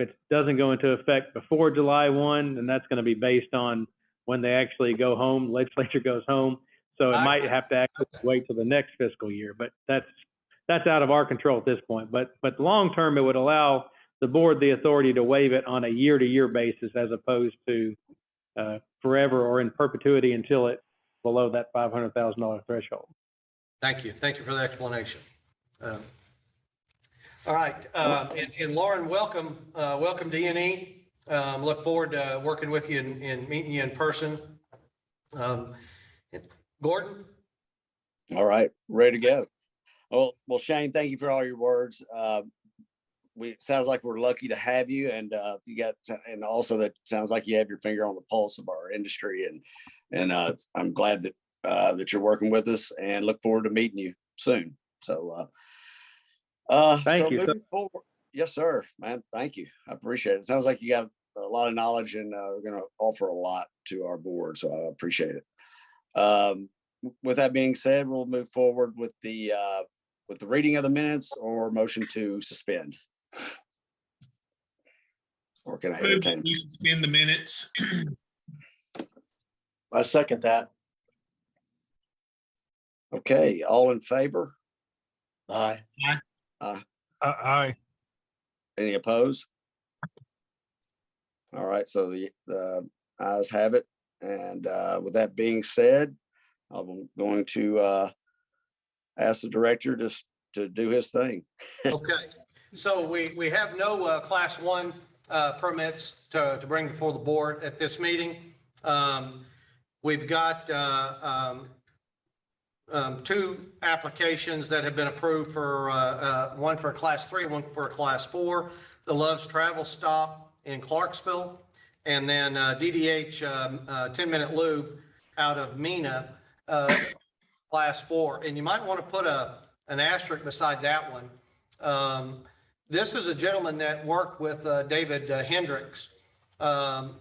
it doesn't go into effect before July 1, then that's going to be based on when they actually go home, legislature goes home. So it might have to actually wait till the next fiscal year, but that's out of our control at this point. But long term, it would allow the board the authority to waive it on a year-to-year basis as opposed to forever or in perpetuity until it's below that $500,000 threshold. Thank you. Thank you for the explanation. All right. And Lauren, welcome to E&E. Look forward to working with you and meeting you in person. Gordon? All right, ready to go. Well, Shane, thank you for all your words. It sounds like we're lucky to have you, and and also that sounds like you have your finger on the pulse of our industry, and I'm glad that you're working with us, and look forward to meeting you soon. So, thank you. Moving forward, yes, sir, man. Thank you. I appreciate it. It sounds like you got a lot of knowledge, and we're going to offer a lot to our board, so I appreciate it. With that being said, we'll move forward with the reading of the minutes or motion to suspend. Or can I entertain? We suspend the minutes. I second that. Okay, all in favor? Aye. Aye. Any opposed? All right, so the ayes have it. And with that being said, I'm going to ask the director to do his thing. Okay. So we have no class 1 permits to bring before the board at this meeting. We've got 2 applications that have been approved for one for a class 3, one for a class 4. The Love's Travel Stop in Clarksville, and then DDH 10-minute lube out of Mena, class 4. And you might want to put an asterisk beside that one. This is a gentleman that worked with David Hendricks, and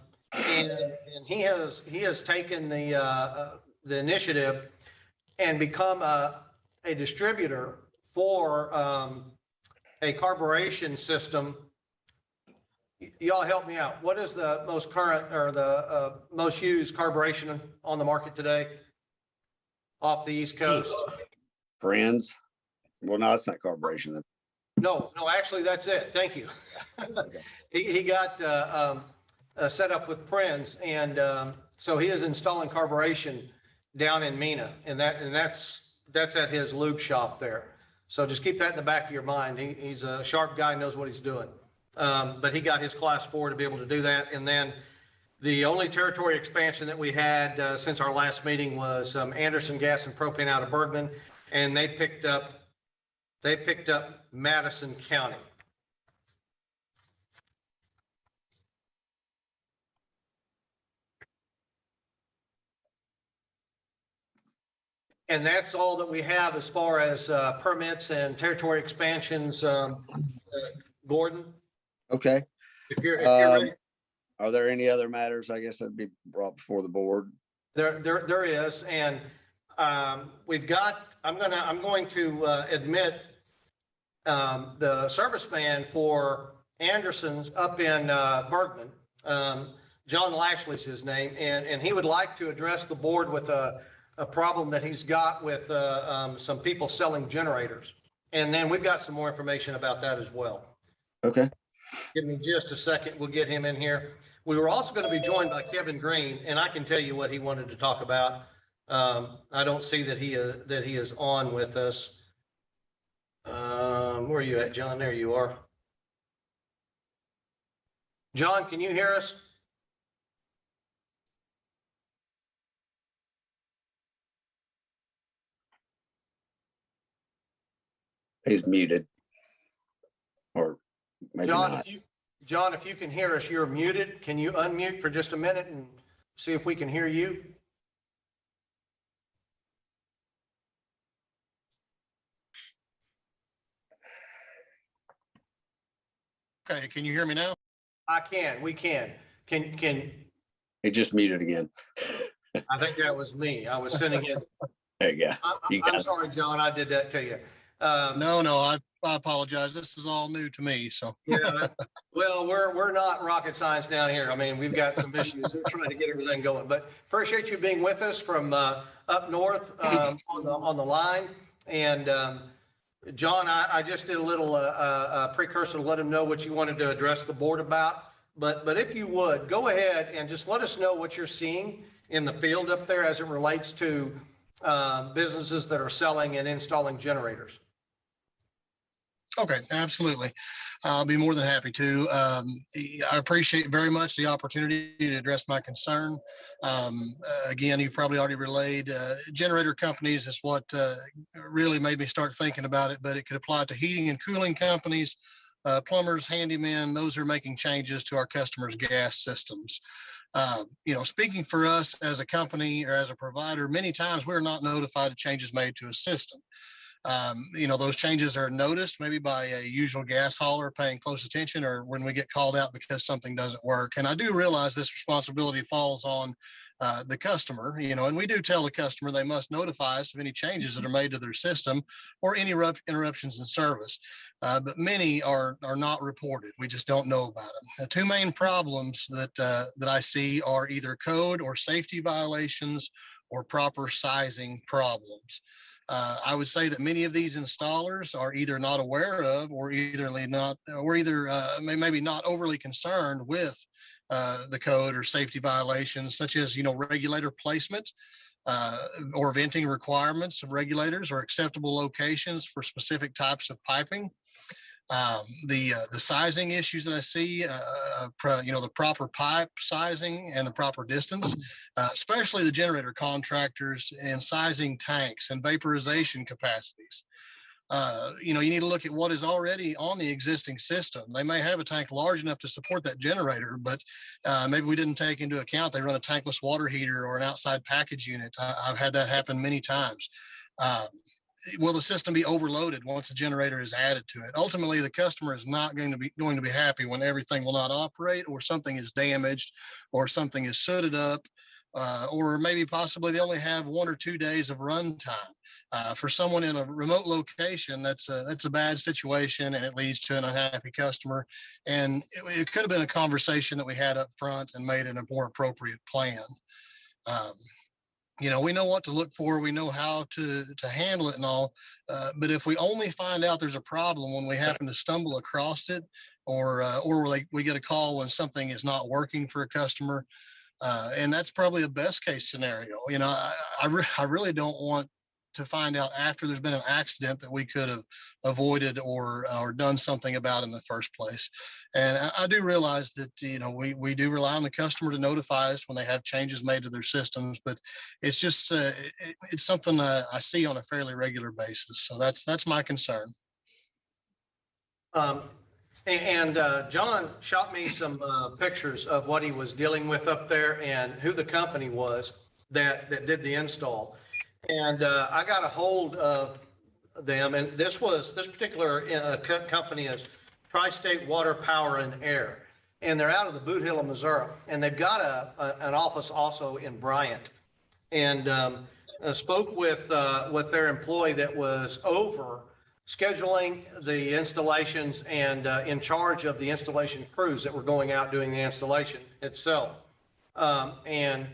he has taken the initiative and become a distributor for a carburation system. Y'all help me out. What is the most current or the most used carburation on the market today off the East Coast? Friends. Well, no, it's not carburation. No, actually, that's it. Thank you. He got set up with Prinz, and so he is installing carburation down in Mena, and that's at his lube shop there. So just keep that in the back of your mind. He's a sharp guy, knows what he's doing. But he got his class 4 to be able to do that. And then the only territory expansion that we had since our last meeting was Anderson Gas and Propane out of Bergman, and they picked up Madison County. And that's all that we have as far as permits and territory expansions. Gordon? Okay. If you're ready. Are there any other matters, I guess, that'd be brought before the board? There is, and we've got. I'm going to admit the serviceman for Anderson's up in Bergman. John Lashley's his name, and he would like to address the board with a problem that he's got with some people selling generators. And then we've got some more information about that as well. Okay. Give me just a second. We'll get him in here. We were also going to be joined by Kevin Green, and I can tell you what he wanted to talk about. I don't see that he is on with us. Where are you at, John? There you are. John, can you hear us? He's muted. Or maybe John, not. John, if you can hear us, you're muted. Can you unmute for just a minute and see if we can hear you? Okay, can you hear me now? I can. We can. Can. He just muted again. I think that was me. I was sending it. There you go. I'm sorry, John. I did that to you. No, I apologize. This is all new to me, so. Yeah, well, we're not rocket science down here. I mean, we've got some issues. We're trying to get everything going, but appreciate you being with us from up north on the line. And John, I just did a little precursor to let him know what you wanted to address the board about. But if you would, go ahead and just let us know what you're seeing in the field up there as it relates to businesses that are selling and installing generators. Okay, absolutely. I'll be more than happy to. I appreciate very much the opportunity to address my concern. Again, you probably already relayed generator companies is what really made me start thinking about it, but it could apply to heating and cooling companies, plumbers, handymen. Those are making changes to our customers' gas systems. Speaking for us as a company or as a provider, many times we're not notified of changes made to a system. Those changes are noticed maybe by a usual gas hauler paying close attention, or when we get called out because something doesn't work. And I do realize this responsibility falls on the customer, and we do tell the customer they must notify us of any changes that are made to their system or any interruptions in service. But many are not reported. We just don't know about them. The two main problems that I see are either code or safety violations or proper sizing problems. I would say that many of these installers are either not aware of or maybe not overly concerned with the code or safety violations, such as, regulator placement or venting requirements of regulators or acceptable locations for specific types of piping. The sizing issues that I see, the proper pipe sizing and the proper distance, especially the generator contractors and sizing tanks and vaporization capacities. You need to look at what is already on the existing system. They may have a tank large enough to support that generator, but maybe we didn't take into account they run a tankless water heater or an outside package unit. I've had that happen many times. Will the system be overloaded once a generator is added to it? Ultimately, the customer is not going to be happy when everything will not operate, or something is damaged, or something is sooted up, or maybe possibly they only have 1 or 2 days of runtime. For someone in a remote location, that's a bad situation, and it leads to an unhappy customer. And it could have been a conversation that we had up front and made it a more appropriate plan. We know what to look for. We know how to handle it and all. But if we only find out there's a problem when we happen to stumble across it, or we get a call when something is not working for a customer, and that's probably a best case scenario. I really don't want to find out after there's been an accident that we could have avoided or done something about in the first place. And I do realize that, we do rely on the customer to notify us when they have changes made to their systems, but it's just, it's something I see on a fairly regular basis. So that's my concern. John shot me some pictures of what he was dealing with up there and who the company was that did the install. And I got a hold of them, and this particular company is Tri-State Water, Power, and Air, and they're out of the Boot Hill of Missouri, and they've got an office also in Bryant. And spoke with their employee that was over scheduling the installations and in charge of the installation crews that were going out doing the installation itself. And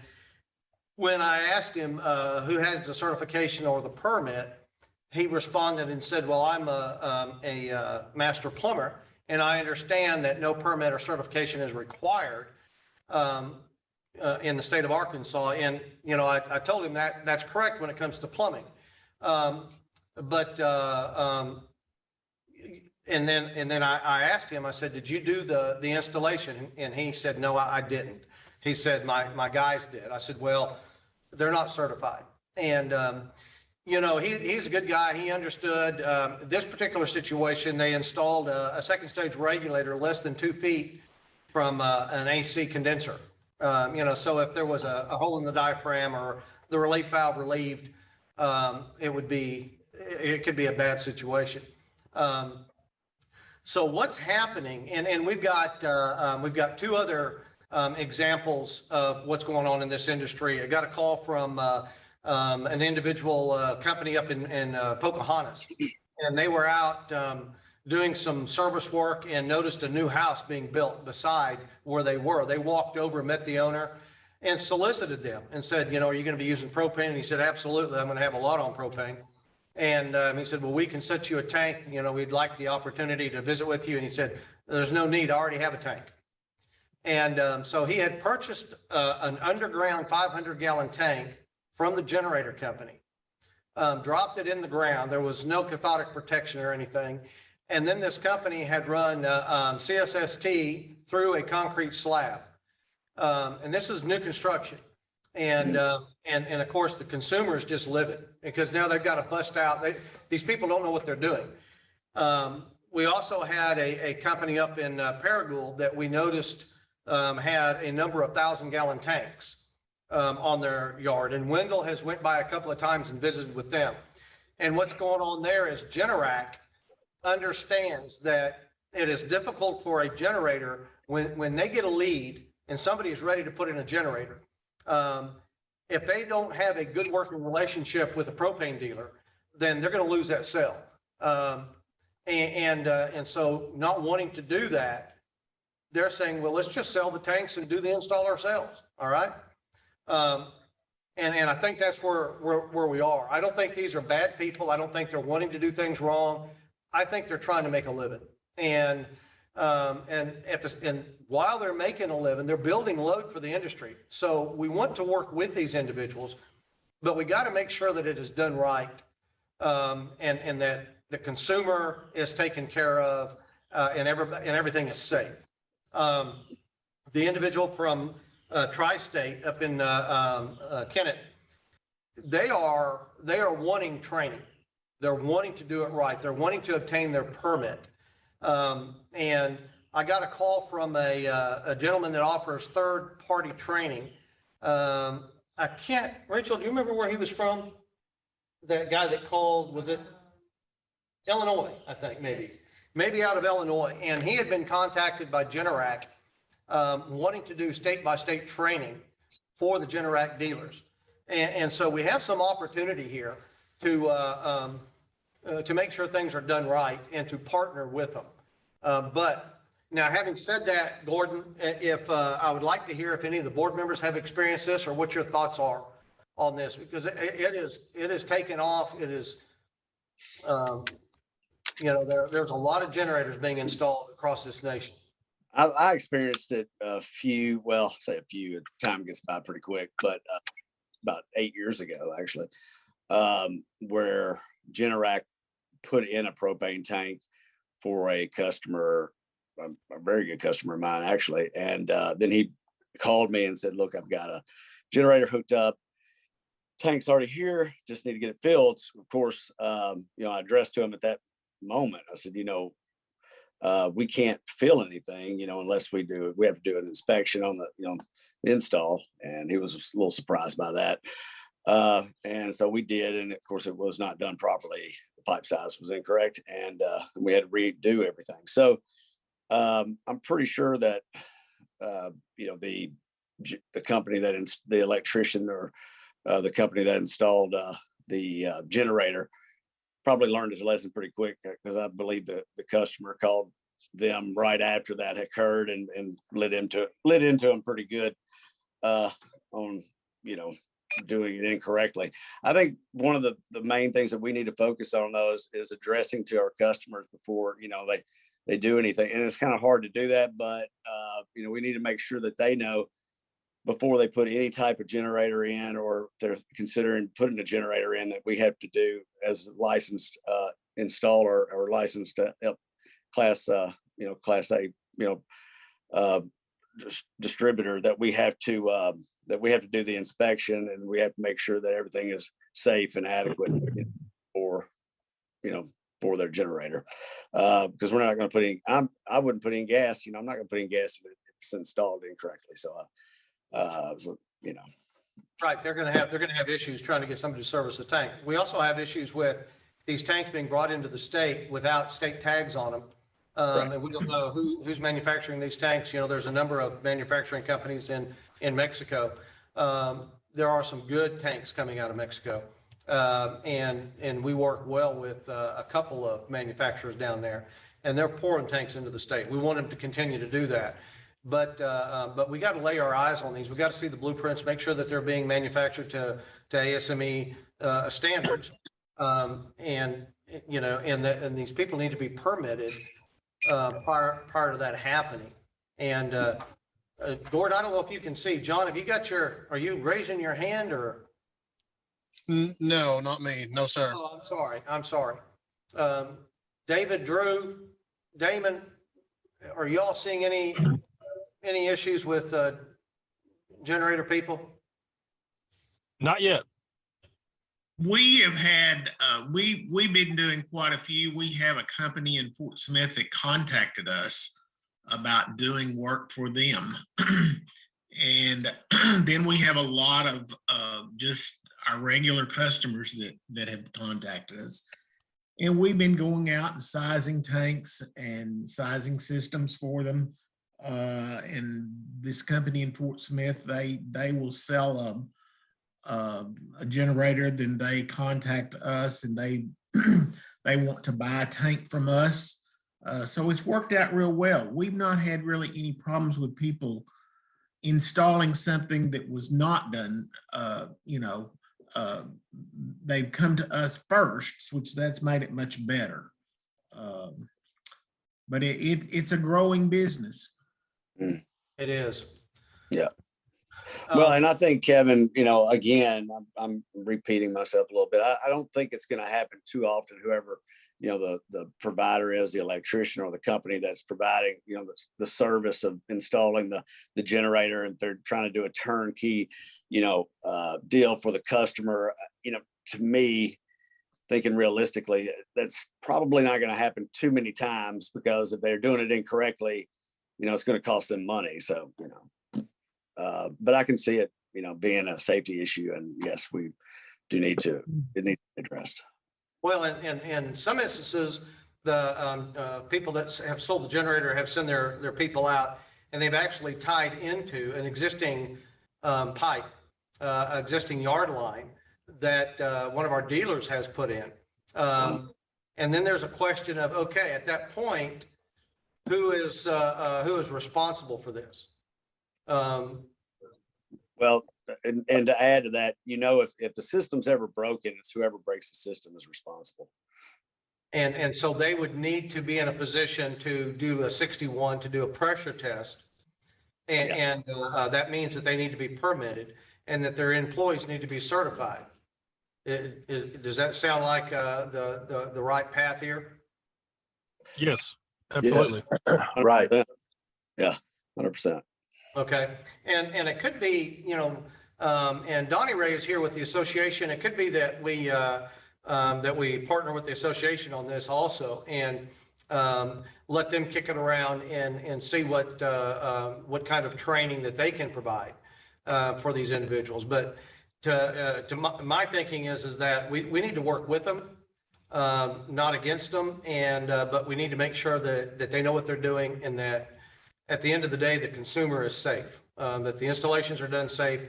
when I asked him who has the certification or the permit, he responded and said, well, I'm a master plumber, and I understand that no permit or certification is required in the state of Arkansas. And, I told him that's correct when it comes to plumbing. And then I asked him, I said, did you do the installation? And he said, no, I didn't. He said, my guys did. I said, well, they're not certified. And, he's a good guy. He understood this particular situation. They installed a second stage regulator less than 2 feet from an AC condenser. So if there was a hole in the diaphragm or the relief valve relieved, it could be a bad situation. So what's happening, and we've got 2 other examples of what's going on in this industry. I got a call from an individual company up in Pocahontas, and they were out doing some service work and noticed a new house being built beside where they were. They walked over, met the owner, and solicited them and said, are you going to be using propane? And he said, absolutely. I'm going to have a lot on propane. And he said, well, we can set you a tank. We'd like the opportunity to visit with you. And he said, there's no need. I already have a tank. And so he had purchased an underground 500-gallon tank from the generator company, dropped it in the ground. There was no cathodic protection or anything. And then this company had run CSST through a concrete slab. And this is new construction. And of course, the consumer is just livid because now they've got to bust out. These people don't know what they're doing. We also had a company up in Paragould that we noticed had a number of 1,000-gallon tanks on their yard. And Wendell has went by a couple of times and visited with them. And what's going on there is Generac understands that it is difficult for a generator when they get a lead and somebody is ready to put in a generator. If they don't have a good working relationship with a propane dealer, then they're going to lose that sale. And so not wanting to do that, they're saying, well, let's just sell the tanks and do the install ourselves. All right. And I think that's where we are. I don't think these are bad people. I don't think they're wanting to do things wrong. I think they're trying to make a living. And while they're making a living, they're building load for the industry. So we want to work with these individuals, but we got to make sure that it is done right. And that the consumer is taken care of, and everything is safe. The individual from Tri-State up in Kennett, they are wanting training. They're wanting to do it right. They're wanting to obtain their permit. And I got a call from a gentleman that offers third-party training. Rachel, do you remember where he was from? That guy that called, was it Illinois? I think maybe out of Illinois. And he had been contacted by Generac, wanting to do state-by-state training for the Generac dealers. And so we have some opportunity here to make sure things are done right and to partner with them. But now, having said that, Gordon, if I would like to hear if any of the board members have experienced this or what your thoughts are on this, because it is taken off. It is, there's a lot of generators being installed across this nation. I experienced it a few, say a few, time gets by pretty quick, but about 8 years ago, actually, where Generac put in a propane tank for a customer, a very good customer of mine, actually. And then he called me and said, look, I've got a generator hooked up. Tank's already here. Just need to get it filled. So of course, I addressed to him at that moment. I said, we can't fill anything, unless we have to do an inspection on the, install. And he was a little surprised by that. And so we did. And of course, it was not done properly. The pipe size was incorrect. And we had to redo everything. So I'm pretty sure that, the company the electrician or the company that installed the generator probably learned his lesson pretty quick, because I believe the customer called them right after that occurred and lit into them pretty good on, doing it incorrectly. I think one of the main things that we need to focus on, though, is addressing to our customers before, they do anything. And it's kind of hard to do that, but, we need to make sure that they know before they put any type of generator in, or if they're considering putting a generator in, that we have to do as licensed installer or licensed class A, distributor, that we have to do the inspection, and we have to make sure that everything is safe and adequate for their generator. Because we're not going to put in, I wouldn't put in gas, I'm not going to put in gas if it's installed incorrectly. So, Right. They're going to have issues trying to get somebody to service the tank. We also have issues with these tanks being brought into the state without state tags on them. Right. And we don't know who's manufacturing these tanks. There's a number of manufacturing companies in Mexico. There are some good tanks coming out of Mexico. And we work well with a couple of manufacturers down there. and they're pouring tanks into the state. We want them to continue to do that. But we got to lay our eyes on these. We got to see the blueprints, make sure that they're being manufactured to ASME standards. And these people need to be permitted prior to that happening. And Gordon, I don't know if you can see. John, are you raising your hand or? No, not me. No, sir. Oh, I'm sorry. David, Drew, Damon, are y'all seeing any issues with generator people? Not yet. We have had, we've been doing quite a few. We have a company in Fort Smith that contacted us about doing work for them. And then we have a lot of just our regular customers that have contacted us. And we've been going out and sizing tanks and sizing systems for them. And this company in Fort Smith, they will sell a generator, then they contact us and they want to buy a tank from us. So it's worked out real well. We've not had really any problems with people installing something that was not done. They've come to us first, which that's made it much better. But it's a growing business. It is. Yeah. Well, and I think, Kevin, again, I'm repeating myself a little bit. I don't think it's going to happen too often. Whoever, the provider is, the electrician or the company that's providing, the service of installing the generator, and they're trying to do a turnkey, deal for the customer. To me, thinking realistically, that's probably not going to happen too many times, because if they're doing it incorrectly, it's going to cost them money. So, but I can see it, being a safety issue, and yes, it needs to be addressed. Well, and in some instances, the people that have sold the generator have sent their people out, and they've actually tied into an existing pipe, existing yard line that one of our dealers has put in. And then there's a question of, okay, at that point, who is responsible for this? Well, and to add to that, if the system's ever broken, it's whoever breaks the system is responsible. And so they would need to be in a position to do a 61, to do a pressure test. And that means that they need to be permitted and that their employees need to be certified. Does that sound like the right path here? Yes, absolutely. Right. Yeah, 100%. Okay, and it could be, and Donnie Ray is here with the association. It could be that we partner with the association on this also, and let them kick it around and see what kind of training that they can provide for these individuals. But my thinking is that we need to work with them, not against them, and but we need to make sure that they know what they're doing, and that at the end of the day, the consumer is safe, that the installations are done safe.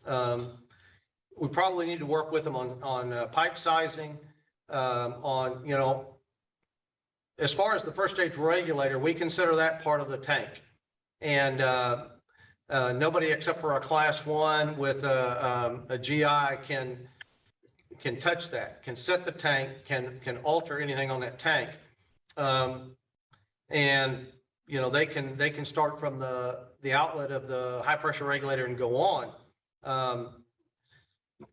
We probably need to work with them on pipe sizing, as far as the first stage regulator, we consider that part of the tank. And nobody except for a class 1 with a GI can touch that, can set the tank, can alter anything on that tank. And they can start from the outlet of the high pressure regulator and go on.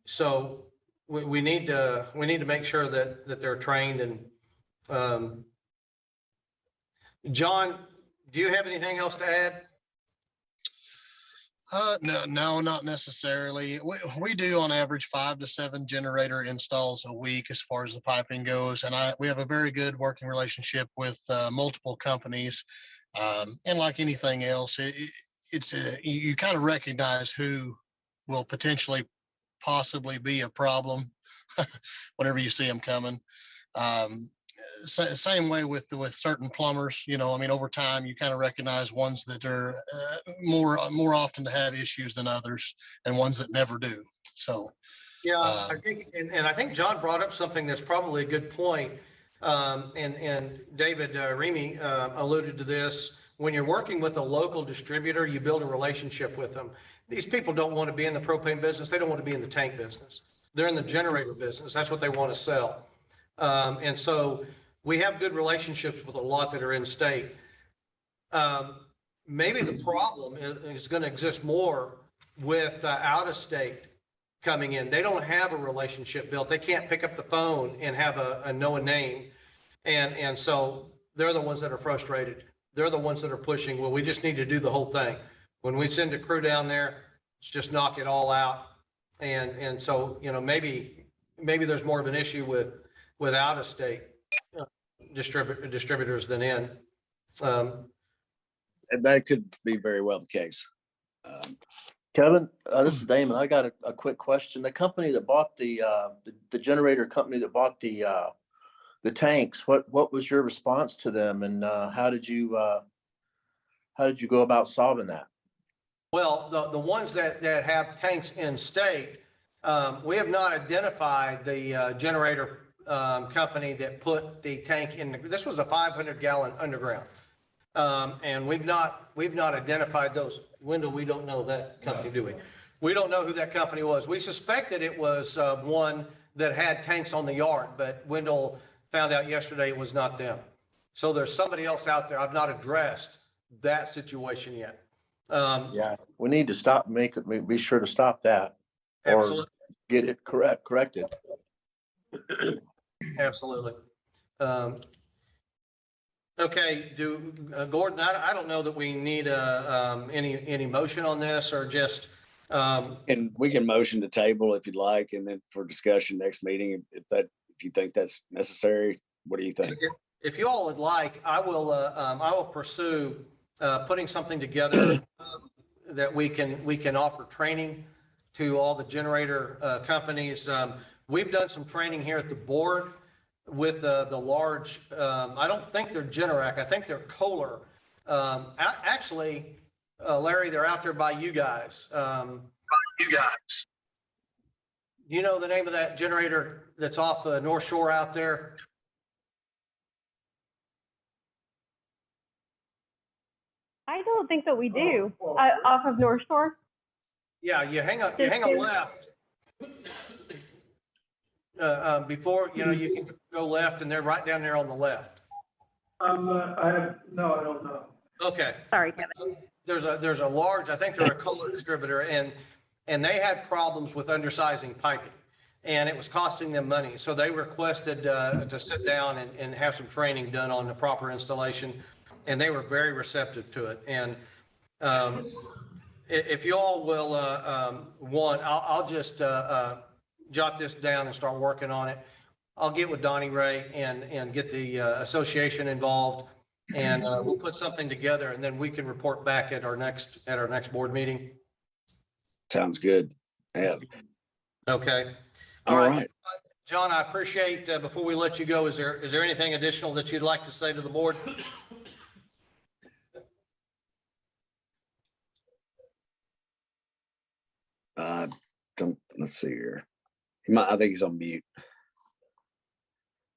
So we need to make sure that they're trained. And John, do you have anything else to add? No, not necessarily. We do on average 5 to 7 generator installs a week as far as the piping goes. And we have a very good working relationship with multiple companies. And like anything else, you kind of recognize who will potentially possibly be a problem whenever you see them coming. Same way with certain plumbers, over time you kind of recognize ones that are more often to have issues than others, and ones that never do. So yeah, I think, and I think John brought up something that's probably a good point. And David Remy alluded to this. When you're working with a local distributor, you build a relationship with them. These people don't want to be in the propane business. They don't want to be in the tank business. They're in the generator business. That's what they want to sell. And so we have good relationships with a lot that are in state. Maybe the problem is going to exist more with out of state coming in. They don't have a relationship built. They can't pick up the phone and have know a name. And so they're the ones that are frustrated. They're the ones that are pushing, well, we just need to do the whole thing. When we send a crew down there, let's just knock it all out. And so, you know, maybe there's more of an issue with out of state distributors than in. And that could be very well the case. Kevin, this is Damon. I got a quick question. The company that bought the generator company that bought the tanks, what was your response to them, and how did you go about solving that? Well, the ones that have tanks in state, we have not identified the generator company that put the tank in. This was a 500-gallon underground, and we've not identified those. Wendell, we don't know that company, do we? We don't know who that company was. We suspected it was one that had tanks on the yard, but Wendell found out yesterday it was not them. So there's somebody else out there. I've not addressed that situation yet. Yeah, we need to be sure to stop that, or Absolutely. get it corrected. Absolutely. Okay, Gordon, I don't know that we need any motion on this, or just. And we can motion to table if you'd like, and then for discussion next meeting, if you think that's necessary. What do you think? If you all would like, I will pursue putting something together that we can offer training to all the generator companies. We've done some training here at the board with the large, I don't think they're Generac, I think they're Kohler. Actually, Larry, they're out there by you guys. You know the name of that generator that's off the North Shore out there? I don't think that we do. Off of North Shore? Yeah, you hang a left. Before, you know, you can go left, and they're right down there on the left. I don't know. Okay. Sorry, Kevin. There's a large, I think they're a Kohler distributor, and they had problems with undersizing piping, and it was costing them money. So they requested to sit down and have some training done on the proper installation, and they were very receptive to it. And if you all will want, I'll just jot this down and start working on it. I'll get with Donnie Ray and get the association involved, and we'll put something together, and then we can report back at our next board meeting. Sounds good. Yeah. Okay. All right. John, I appreciate, before we let you go, is there anything additional that you'd like to say to the board? Let's see here. I think he's on mute.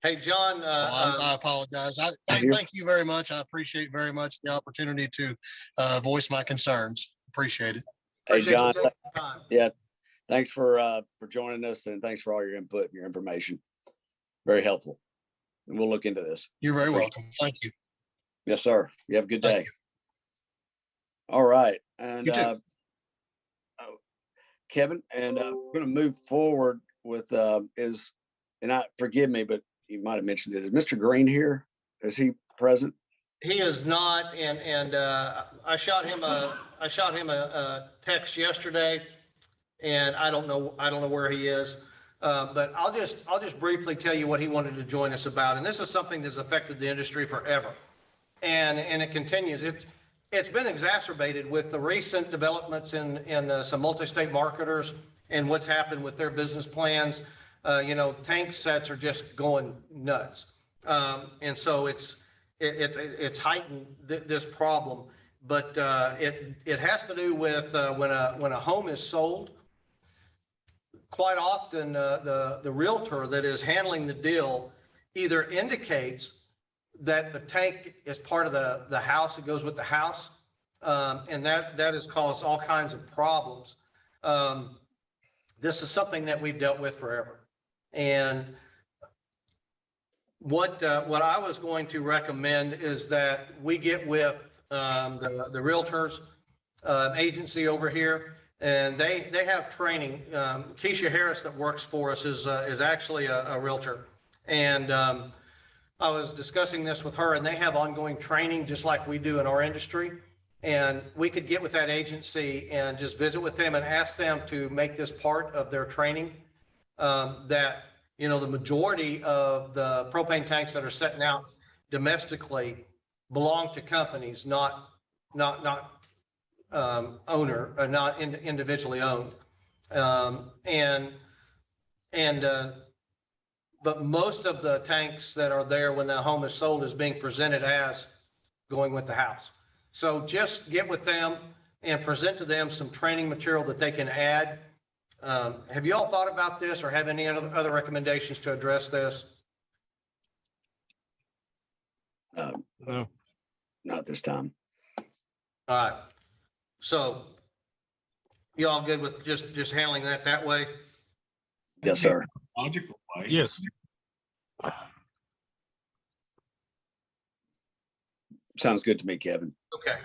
Hey, John. I apologize. Thank you very much. I appreciate very much the opportunity to voice my concerns. Appreciate it. Hey, John. Appreciate you taking the time. Yeah. Thanks for joining us, and thanks for all your input and your information. Very helpful. And we'll look into this. You're very welcome. Thank you. Yes, sir. You have a good day. Thank you. All right. And You too. Kevin, and we're going to move forward with forgive me, but you might have mentioned it. Is Mr. Green here? Is he present? He is not, and I shot him a text yesterday, and I don't know where he is. But I'll just briefly tell you what he wanted to join us about. And this is something that's affected the industry forever. And it continues. It's been exacerbated with the recent developments in some multi-state marketers and what's happened with their business plans. Tank sets are just going nuts. And so it's heightened this problem, but it has to do with when a home is sold. Quite often, the realtor that is handling the deal either indicates that the tank is part of the house, it goes with the house. And that has caused all kinds of problems. This is something that we've dealt with forever. And what I was going to recommend is that we get with the realtors agency over here, and they have training. Keisha Harris that works for us is actually a realtor. And I was discussing this with her, and they have ongoing training just like we do in our industry. And we could get with that agency and just visit with them and ask them to make this part of their training. That, you know, the majority of the propane tanks that are setting out domestically belong to companies, not individually owned. But most of the tanks that are there when the home is sold is being presented as going with the house. So just get with them and present to them some training material that they can add. Have you all thought about this or have any other recommendations to address this? No. Not this time. All right. So you all good with just handling that way? Yes, sir. Logical way. Yes. Sounds good to me, Kevin. Okay.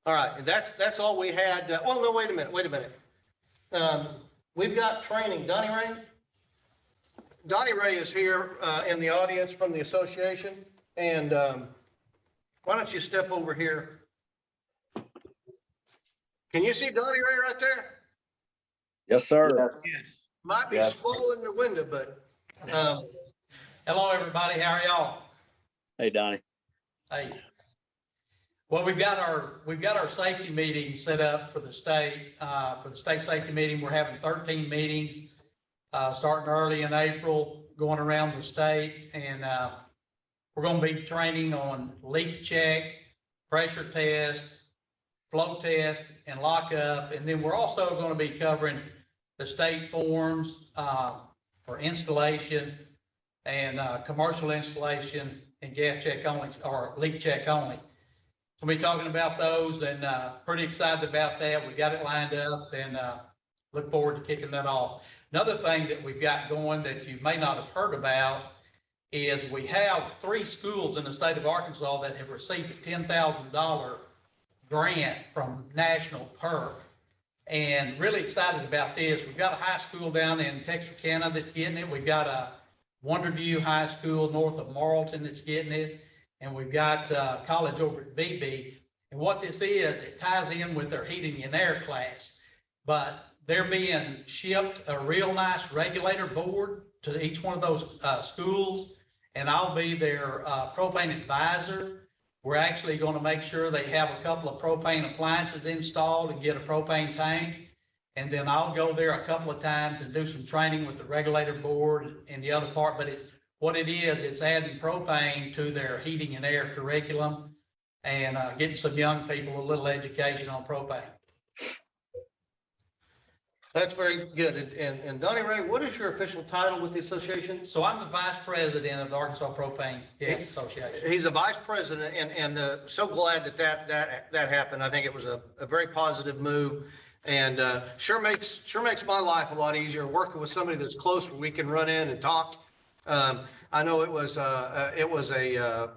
All right, and that's all we had. Oh, no, wait a minute. We've got training. Donnie Ray? Donnie Ray is here in the audience from the association. And why don't you step over here? Can you see Donnie Ray right there? Yes, sir. Yes. Might be Yeah. small in the window, but Hello, everybody. How are y'all? Hey, Donnie. Hey. Well, we've got our safety meeting set up for the state safety meeting. We're having 13 meetings, starting early in April, going around the state. And we're going to be training on leak check, pressure test, flow test, and lockup. And then we're also going to be covering the state forms for installation and commercial installation and gas check only, or leak check only. We'll be talking about those, and pretty excited about that. We got it lined up, and look forward to kicking that off. Another thing that we've got going that you may not have heard about is we have 3 schools in the state of Arkansas that have received a $10,000 grant from National PERC. And really excited about this. We've got a high school down in Texarkana that's getting it. We've got a Wonderview High School north of Marlton that's getting it. And we've got college over at BB. And what this is, it ties in with their heating and air class. But they're being shipped a real nice regulator board to each one of those schools. And I'll be their propane advisor. We're actually going to make sure they have a couple of propane appliances installed and get a propane tank. And then I'll go there a couple of times and do some training with the regulator board and the other part. But it's adding propane to their heating and air curriculum and getting some young people a little education on propane. that's very good. And Donnie Ray, what is your official title with the association? So I'm the vice president of the Arkansas Propane Gas Association. He's a vice president, and so glad that happened. I think it was a very positive move, and sure makes my life a lot easier working with somebody that's close where we can run in and talk. I know it was a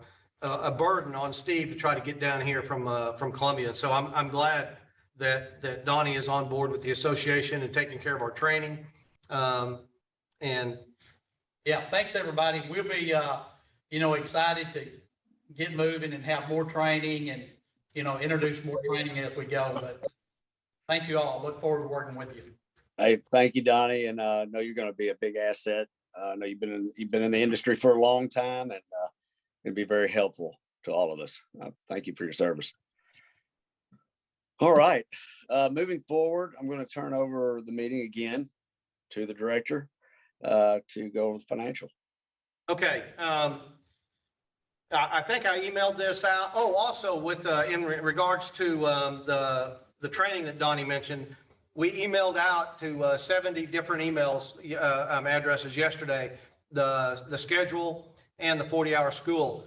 burden on Steve to try to get down here from Columbia. So I'm glad that Donnie is on board with the association and taking care of our training. And Yeah, thanks, everybody. We'll be, excited to get moving and have more training and, introduce more training as we go. But thank you all. Look forward to working with you. Hey, thank you, Donnie. And I know you're going to be a big asset. I know you've been in the industry for a long time, and it'd be very helpful to all of us. Thank you for your service. All right, moving forward, I'm going to turn over the meeting again to the director to go over the financial. okay, I think I emailed this out. Oh, also with in regards to the training that Donnie mentioned, we emailed out to 70 different emails addresses yesterday the schedule and the 40-hour school.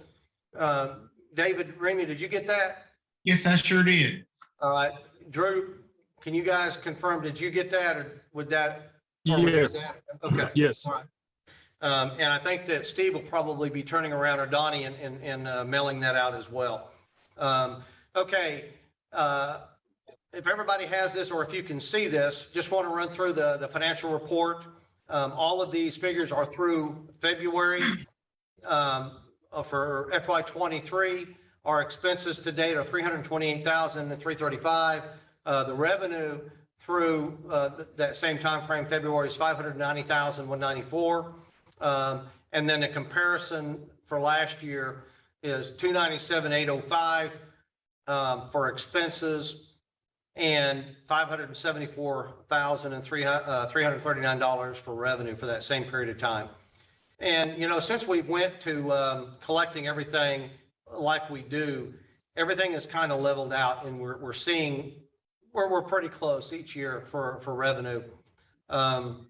David, Remy, did you get that? Yes, I sure did. All right. Drew, can you guys confirm, did you get that or would that? Yes. Okay. Yes. All right. And I think that Steve will probably be turning around, or Donnie, and mailing that out as well. Okay. If everybody has this, or if you can see this, just want to run through the financial report. All of these figures are through February for FY23. Our expenses to date are $328,335. The revenue through that same time frame, February, is $590,194. And then the comparison for last year is $297,805 for expenses, and $574,339 for revenue for that same period of time. And, since we went to collecting everything like we do, everything is kind of leveled out, and we're seeing where we're pretty close each year for revenue. And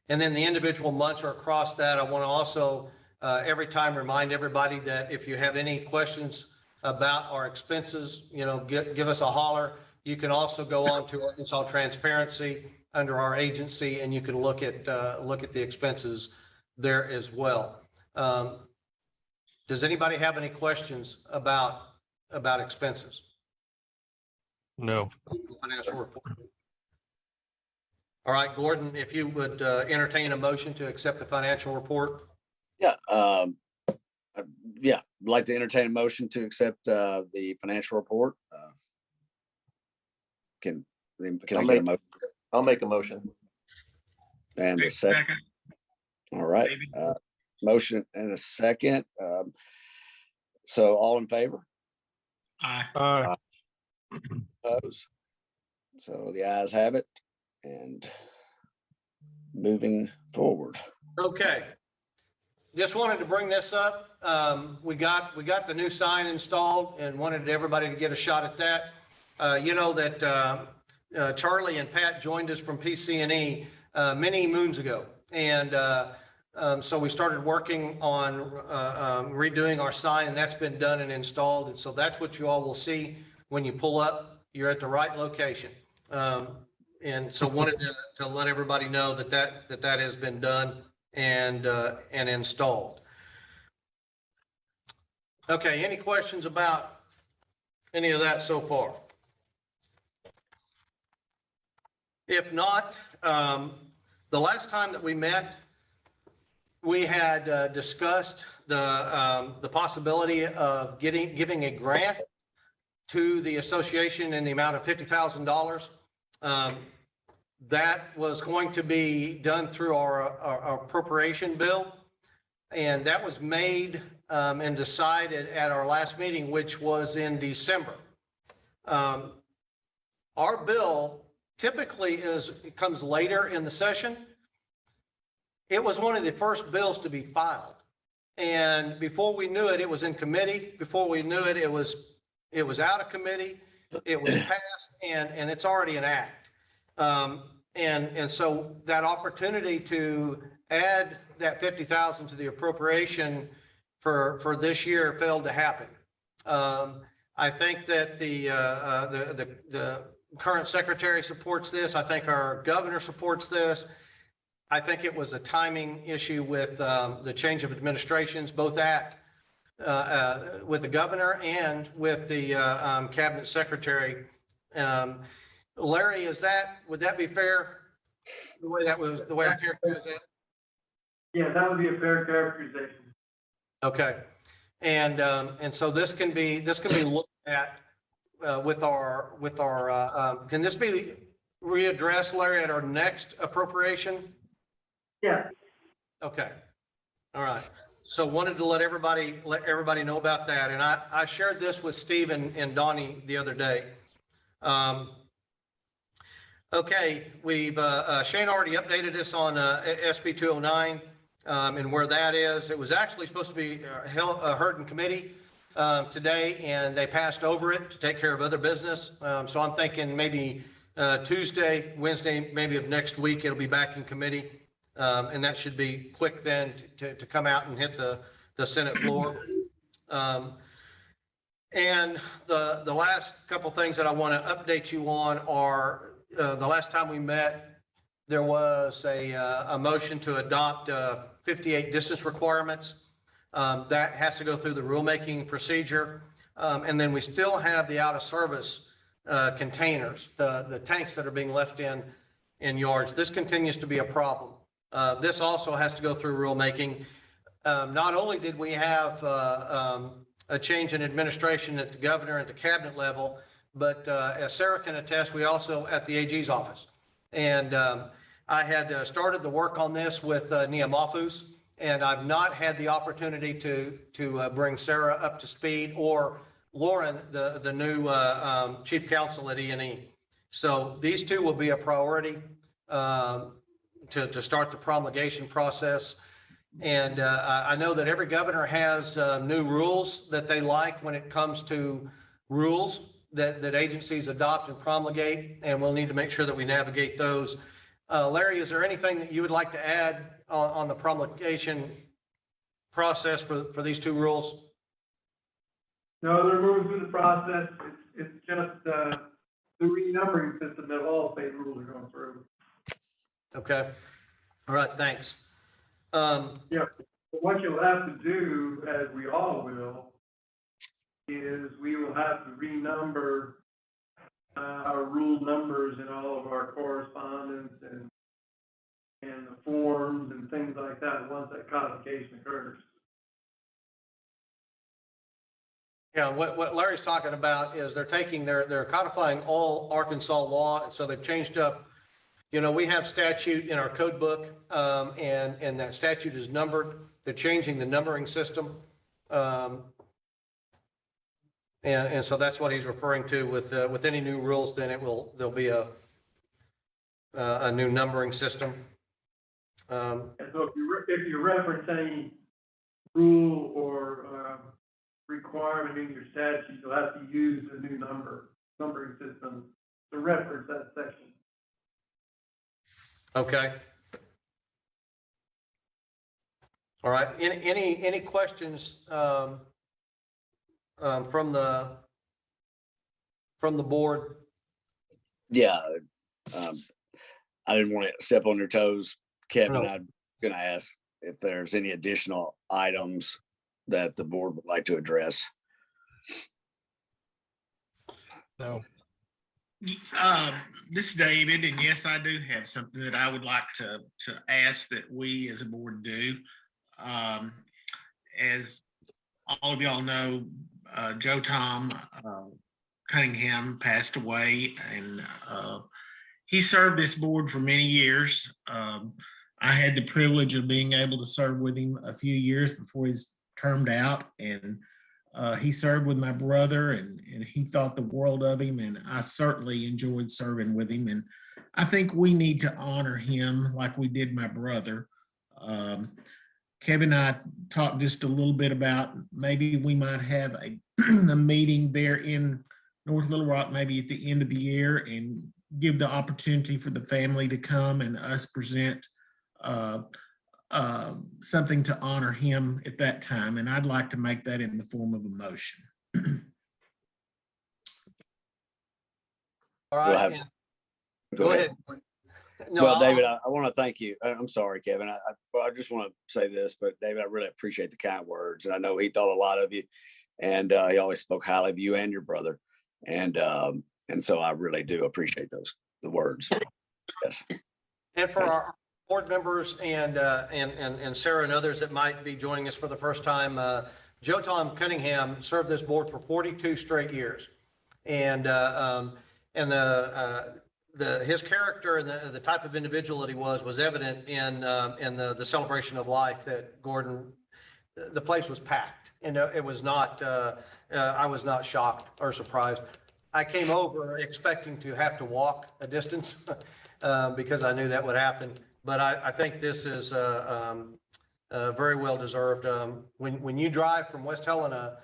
then the individual months are across that. I want to also every time remind everybody that if you have any questions about our expenses, give us a holler. You can also go on to Arkansas Transparency under our agency, and you can look at the expenses there as well. Does anybody have any questions about expenses? No. Financial report. All right, Gordon, if you would entertain a motion to accept the financial report. Yeah. I'd like to entertain a motion to accept the financial report. Can I get a motion? I'll make a motion. And a second. All right. Motion and a second. So all in favor? Aye. Opposed? So the ayes have it, and moving forward. Okay. Just wanted to bring this up. We got the new sign installed and wanted everybody to get a shot at that. That Charlie and Pat joined us from PC&E many moons ago. And so we started working on redoing our sign, and that's been done and installed. And so that's what you all will see when you pull up. You're at the right location. And so wanted to let everybody know that has been done and installed. Okay, any questions about any of that so far? If not, the last time that we met, we had discussed the possibility of giving a grant to the association in the amount of $50,000. That was going to be done through our appropriation bill. And that was made and decided at our last meeting, which was in December. Our bill typically comes later in the session. It was one of the first bills to be filed. And before we knew it, it was in committee. Before we knew it, it was out of committee. It was passed, and it's already an act. And so that opportunity to add that $50,000 to the appropriation for this year failed to happen. I think that the current secretary supports this. I think our governor supports this. I think it was a timing issue with the change of administrations, both with the governor and with the cabinet secretary. Larry, would that be fair? The way I characterize that? Yeah, that would be a fair characterization. Okay. And so this can be looked at with our can this be readdressed, Larry, at our next appropriation? Yeah. Okay. All right. So wanted to let everybody know about that. And I shared this with Steve and Donnie the other day. Okay, we've Shane already updated us on SB 209 and where that is. It was actually supposed to be heard in committee today, and they passed over it to take care of other business. So I'm thinking maybe Tuesday, Wednesday, maybe of next week, it'll be back in committee. And that should be quick then to come out and hit the Senate floor. And the last couple things that I want to update you on are, the last time we met, there was a motion to adopt 58 distance requirements. That has to go through the rulemaking procedure. And then we still have the out of service containers, the tanks that are being left in yards. This continues to be a problem. This also has to go through rulemaking. Not only did we have a change in administration at the governor and the cabinet level, but as Sarah can attest, we also at the AG's office. And I had started the work on this with Nia Mahfouz, and I've not had the opportunity to bring Sarah up to speed, or Lauren, the new chief counsel at E&E. So these two will be a priority to start the promulgation process. And I know that every governor has new rules that they like when it comes to rules that agencies adopt and promulgate, and we'll need to make sure that we navigate those. Larry, is there anything that you would like to add on the promulgation process for these two rules? No, they're moving through the process. It's just the renumbering system that all state rules are going through. Okay. All right, thanks. Yeah, but what you'll have to do, as we all will, is we will have to renumber our rule numbers in all of our correspondence and the forms and things like that once that codification occurs. Yeah, what Larry's talking about is they're codifying all Arkansas law. So they've changed up, we have statute in our code book, and that statute is numbered. They're changing the numbering system. And so that's what he's referring to with any new rules, then there'll be a new numbering system. And so if you reference any rule or requirement in your statute, you'll have to use a new numbering system to reference that section. Okay. All right. Any questions from the board? Yeah. I didn't want to step on your toes, Kevin. No. I'm going to ask if there's any additional items that the board would like to address. No. This is David, and yes, I do have something that I would like to ask that we as a board do. As all of y'all know, Joe Tom Cunningham passed away, and he served this board for many years. I had the privilege of being able to serve with him a few years before he's termed out, and he served with my brother, and he thought the world of him, and I certainly enjoyed serving with him. And I think we need to honor him like we did my brother. Kevin and I talked just a little bit about maybe we might have a meeting there in North Little Rock, maybe at the end of the year, and give the opportunity for the family to come and us present something to honor him at that time. And I'd like to make that in the form of a motion. All right. Go ahead. No, Well, David, I want to thank you. I'm sorry, Kevin. I just want to say this, but David, I really appreciate the kind words. And I know he thought a lot of you, and he always spoke highly of you and your brother. And so I really do appreciate the words. Yes. And for our board members and Sarah and others that might be joining us for the first time, Joe Tom Cunningham served this board for 42 straight years. And his character and the type of individual that he was evident in the celebration of life that Gordon, the place was packed, and it was not, I was not shocked or surprised. I came over expecting to have to walk a distance because I knew that would happen. But I think this is very well deserved. When you drive from West Helena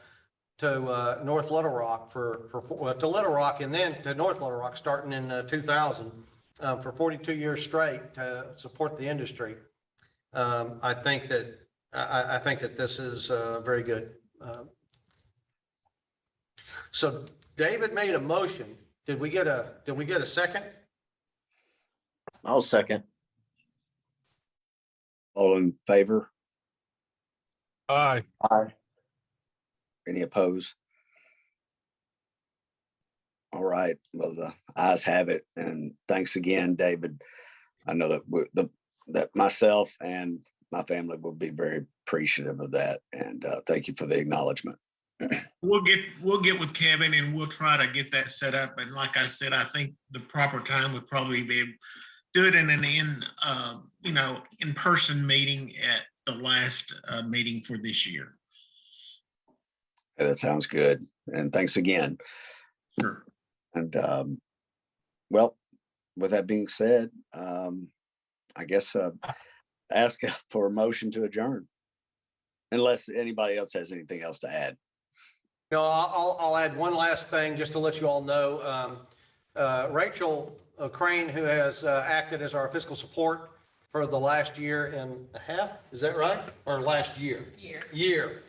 to North Little Rock to Little Rock and then to North Little Rock starting in 2000 for 42 years straight to support the industry. I think that, I think that this is very good. So David made a motion. Did we get a second? I'll second. All in favor? Aye. Aye. Any opposed? All right, well, the ayes have it, and thanks again, David. I know that that myself and my family will be very appreciative of that, and thank you for the acknowledgement. We'll get with Kevin and we'll try to get that set up. And like I said, I think the proper time would probably be do it in an in-person meeting at the last meeting for this year. Yeah, that sounds good, and thanks again. Sure. And well, with that being said, I guess ask for a motion to adjourn, unless anybody else has anything else to add. No, I'll add one last thing just to let you all know. Rachel Crane, who has acted as our fiscal support for the last year and a half, is that right? Or last year? Year.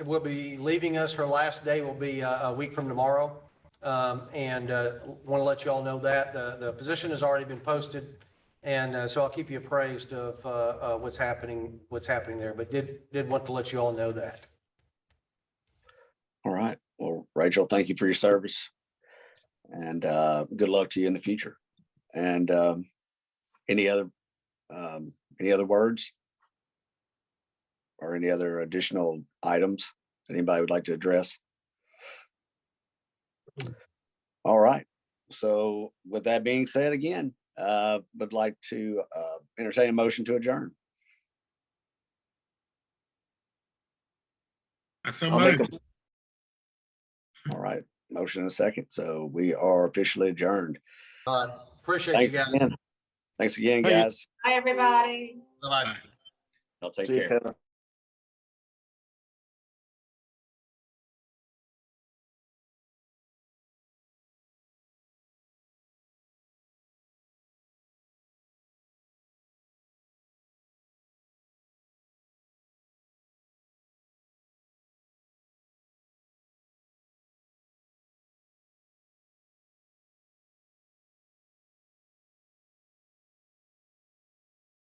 Will be leaving us. Her last day will be a week from tomorrow. And want to let you all know that the position has already been posted. And so I'll keep you appraised of what's happening there, but did want to let you all know that. All right. Well, Rachel, thank you for your service, and good luck to you in the future. And any other words or any other additional items that anybody would like to address? All right. So with that being said, again, would like to entertain a motion to adjourn. I'll make a- All right. Motion and a second. So we are officially adjourned. All right. Appreciate you guys. Thanks again, Thank you. guys. Hi, everybody. Bye-bye. I'll take See you, care. Kevin.